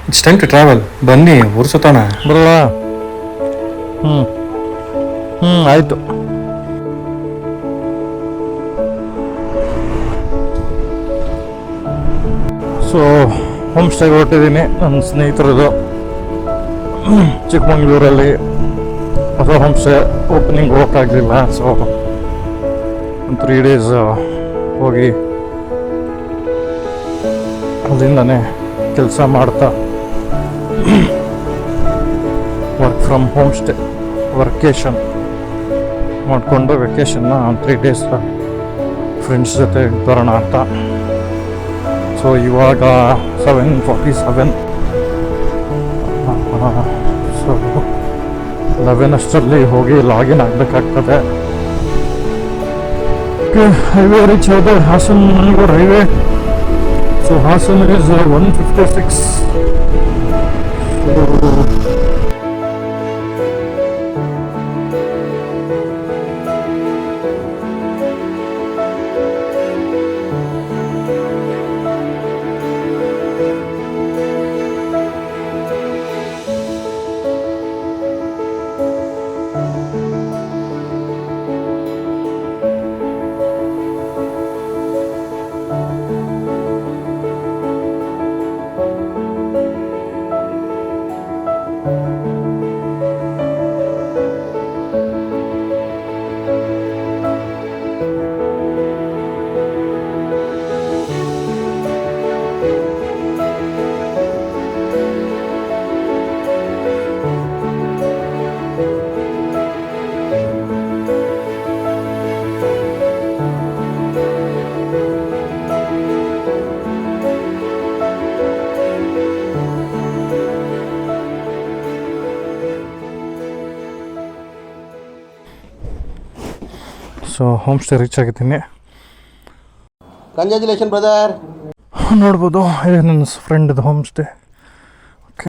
It's time to travel. ಬನ್ನಿ ಊರು ಸುತ್ತೋಣ. ಬರಲ್ಲ. ಆಯಿತು. ಸೊ ಹೋಮ್ ಸ್ಟೇಗೆ ಹೊರಟಿದ್ದೀನಿ. ನನ್ನ ಸ್ನೇಹಿತರದು ಚಿಕ್ಕಮಂಗ್ಳೂರಲ್ಲಿ ಹೊಸ ಹೋಮ್ ಸ್ಟೇ ಓಪನಿಂಗ್ ಹೋಗೋಕ್ಕಾಗಲಿಲ್ಲ. ಸೊ ಒಂದು 3 days ಹೋಗಿ ಅಲ್ಲಿಂದನೇ ಕೆಲಸ ಮಾಡ್ತಾ work from home stay workation ಮಾಡಿಕೊಂಡು ವೆಕೇಷನ್ನ ಒಂದು 3 days ಫ್ರೆಂಡ್ಸ್ ಜೊತೆ ಬರೋಣ ಅಂತ. ಸೊ ಇವಾಗ 7:47. ಸೊ 11 ಅಷ್ಟರಲ್ಲಿ ಹೋಗಿ ಲಾಗಿನ್ ಆಗಬೇಕಾಗ್ತದೆ. ಹೈವೇ ರೀಚ್ ಆದ Hassan Mangaluru highway. So Hassan is 156. So home stay reach ಆಗಿದ್ದೀನಿ. Congratulation brother. ನೋಡ್ಬೋದು ಇದು ನನ್ನ ಫ್ರೆಂಡ್ದು home stay. Okay,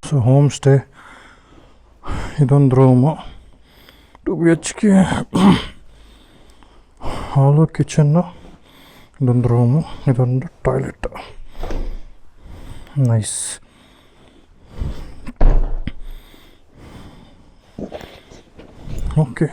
so home stay ಇದೊಂದು ರೂಮು, 2 BHK, ಹಾಲು, ಕಿಚನ್ನು, ಇದೊಂದು ರೂಮು, ಇದೊಂದು toilet. Nice. Okay,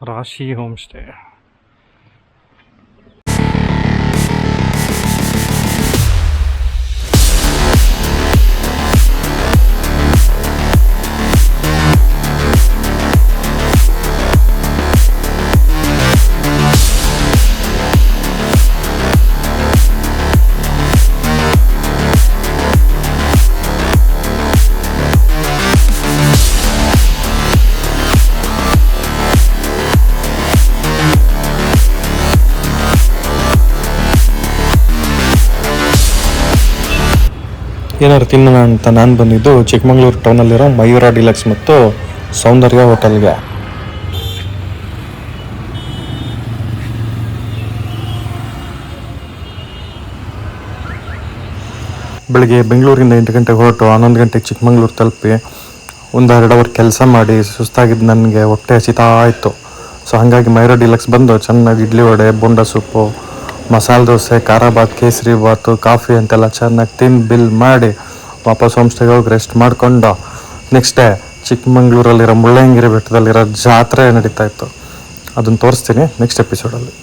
Rashi home stay. ಏನಾದ್ರು ತಿನ್ನೋಣ ಅಂತ ನಾನು ಬಂದಿದ್ದು ಚಿಕ್ಕಮಂಗ್ಳೂರು ಟೌನಲ್ಲಿರೋ ಮಯೂರ ಡಿಲಕ್ಸ್ ಮತ್ತು ಸೌಂದರ್ಯ ಹೋಟೆಲ್ಗೆ. ಬೆಳಿಗ್ಗೆ ಬೆಂಗಳೂರಿಂದ 8 ಗಂಟೆಗೆ ಹೊರಟು 11 ಗಂಟೆಗೆ ಚಿಕ್ಕಮಂಗ್ಳೂರು ತಲುಪಿ 1-2 ಅವರ್ ಕೆಲಸ ಮಾಡಿ ಸುಸ್ತಾಗಿದ್ದು ನನಗೆ ಹೊಟ್ಟೆ ಹಸಿತಾ ಇತ್ತು. ಸೊ ಹಾಗಾಗಿ ಮಯೂರ ಡಿಲಕ್ಸ್ ಬಂದು ಚೆನ್ನಾಗಿ ಇಡ್ಲಿ ವಡೆ, ಬೋಂಡ ಸೂಪು, ಮಸಾಲೆ ದೋಸೆ, ಖಾರ ಬಾತ್, ಕೇಸರಿ ಬಾತು, ಕಾಫಿ ಅಂತೆಲ್ಲ ಚೆನ್ನಾಗಿ ತಿಂದು ಬಿಲ್ ಮಾಡಿ ವಾಪಸ್ ಹೋಮ್ ಸ್ಟೇಗೆ ಹೋಗಿ ರೆಸ್ಟ್ ಮಾಡಿಕೊಂಡು ನೆಕ್ಸ್ಟ್ ಡೇ ಚಿಕ್ಕಮಂಗ್ಳೂರಲ್ಲಿರೋ ಮುಳ್ಳಯ್ಯನಗಿರಿ ಬೆಟ್ಟದಲ್ಲಿರೋ ಜಾತ್ರೆ ನಡೀತಾ ಇತ್ತು. ಅದನ್ನು ತೋರಿಸ್ತೀನಿ ನೆಕ್ಸ್ಟ್ ಎಪಿಸೋಡಲ್ಲಿ.